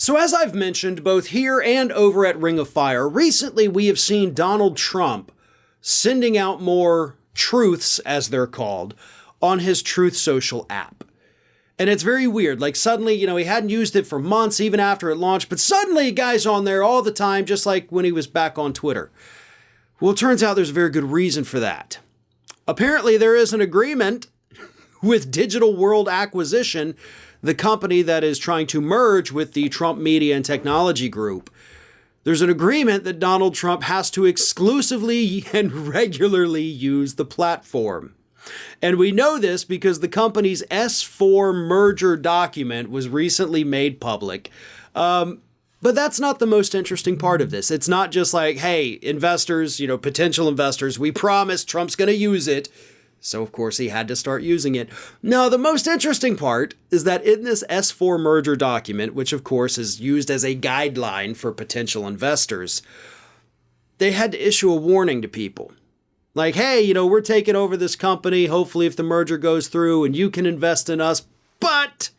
So as I've mentioned, both here and over at Ring of Fire, recently we have seen Donald Trump sending out more truths, as they're called, on his Truth Social app. And it's very weird. Like suddenly, he hadn't used it for months, even after it launched, but suddenly a guy's on there all the time, just like when he was back on Twitter. Well, it turns out there's a very good reason for that. Apparently, there is an agreement with Digital World Acquisition, the company that is trying to merge with the Trump Media and Technology Group. There's an agreement that Donald Trump has to exclusively and regularly use the platform. And we know this because the company's S4 merger document was recently made public. But that's not the most interesting part of this. It's not just like, hey, investors, potential investors, we promise Trump's going to use it. So, of course, he had to start using it. No, the most interesting part is that in this S4 merger document, which, of course, is used as a guideline for potential investors, they had to issue a warning to people. Like, hey, we're taking over this company. Hopefully, if the merger goes through and you can invest in us. But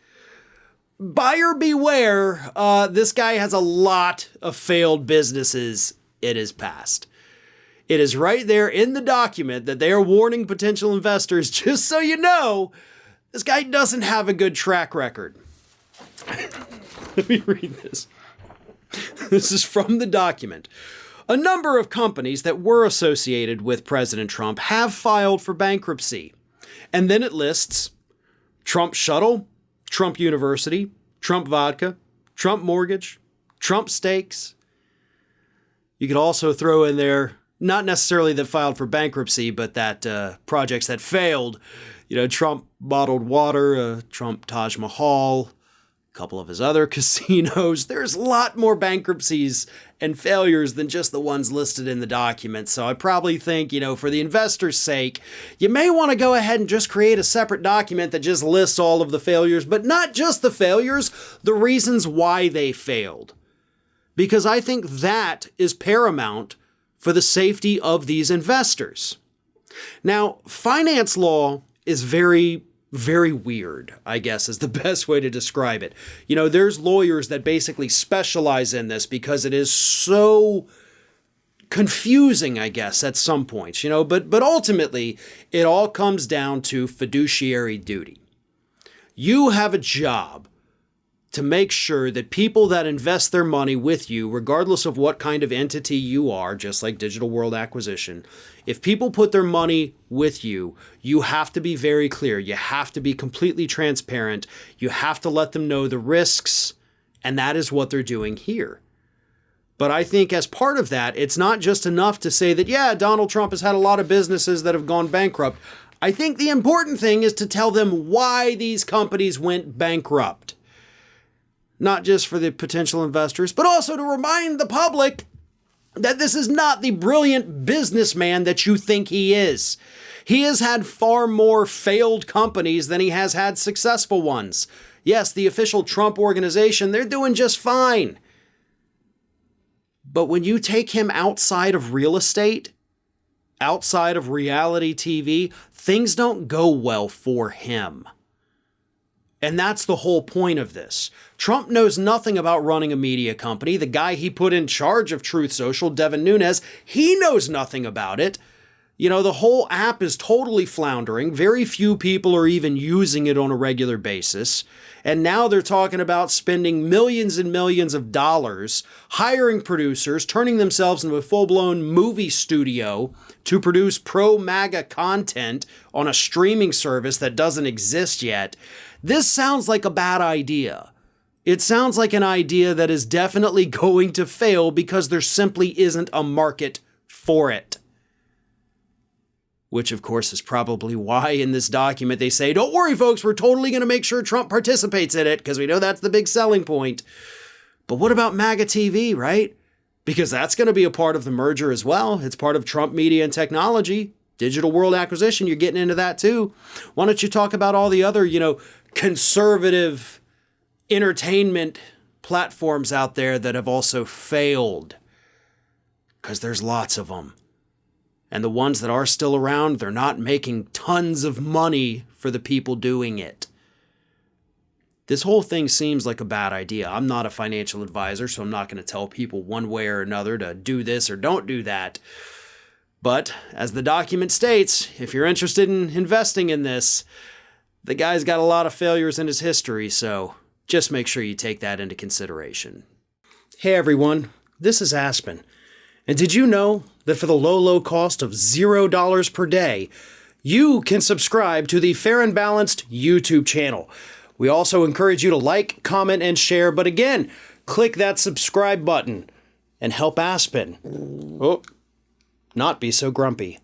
buyer beware, this guy has a lot of failed businesses in his past. It is right there in the document that they are warning potential investors, just so you know, this guy doesn't have a good track record. Let me read this. This is from the document. A number of companies that were associated with President Trump have filed for bankruptcy. And then it lists Trump Shuttle, Trump University, Trump Vodka, Trump Mortgage, Trump Steaks. You could also throw in there, not necessarily that filed for bankruptcy, but that projects that failed. Trump Bottled Water, Trump Taj Mahal, a couple of his other casinos. There's a lot more bankruptcies and failures than just the ones listed in the document. So I probably think, for the investor's sake, you may want to go ahead and just create a separate document that just lists all of the failures, but not just the failures, the reasons why they failed. Because I think that is paramount for the safety of these investors. Now, finance law is very, very weird, I guess, is the best way to describe it. There's lawyers that basically specialize in this because it is so confusing, I guess, at some points, but ultimately it all comes down to fiduciary duty. You have a job to make sure that people that invest their money with you, regardless of what kind of entity you are, just like Digital World Acquisition, if people put their money with you, you have to be very clear. You have to be completely transparent. You have to let them know the risks, and that is what they're doing here. But I think as part of that, it's not just enough to say that, yeah, Donald Trump has had a lot of businesses that have gone bankrupt. I think the important thing is to tell them why these companies went bankrupt. Not just for the potential investors, but also to remind the public that this is not the brilliant businessman that you think he is. He has had far more failed companies than he has had successful ones. Yes, the official Trump organization, they're doing just fine. But when you take him outside of real estate, outside of reality TV, things don't go well for him. And that's the whole point of this. Trump knows nothing about running a media company. The guy he put in charge of Truth Social, Devin Nunes, he knows nothing about it. The whole app is totally floundering. Very few people are even using it on a regular basis. And now they're talking about spending millions and millions of dollars, hiring producers, turning themselves into a full-blown movie studio to produce pro-MAGA content on a streaming service that doesn't exist yet. This sounds like a bad idea. It sounds like an idea that is definitely going to fail because there simply isn't a market for it. Which, of course, is probably why in this document they say, don't worry, folks, we're totally going to make sure Trump participates in it because we know that's the big selling point. But what about MAGA TV, right? Because that's going to be a part of the merger as well. It's part of Trump Media and Technology. Digital World Acquisition, you're getting into that too. Why don't you talk about all the other, conservative entertainment platforms out there that have also failed? Because there's lots of them. And the ones that are still around, they're not making tons of money for the people doing it. This whole thing seems like a bad idea. I'm not a financial advisor, so I'm not going to tell people one way or another to do this or don't do that. But, as the document states, if you're interested in investing in this, the guy's got a lot of failures in his history, so just make sure you take that into consideration. Hey everyone, this is Aspen. And did you know that for the low cost of $0 per day, you can subscribe to the Fair and Balanced YouTube channel? We also encourage you to like, comment, and share, but again, click that subscribe button and help Aspen not be so grumpy.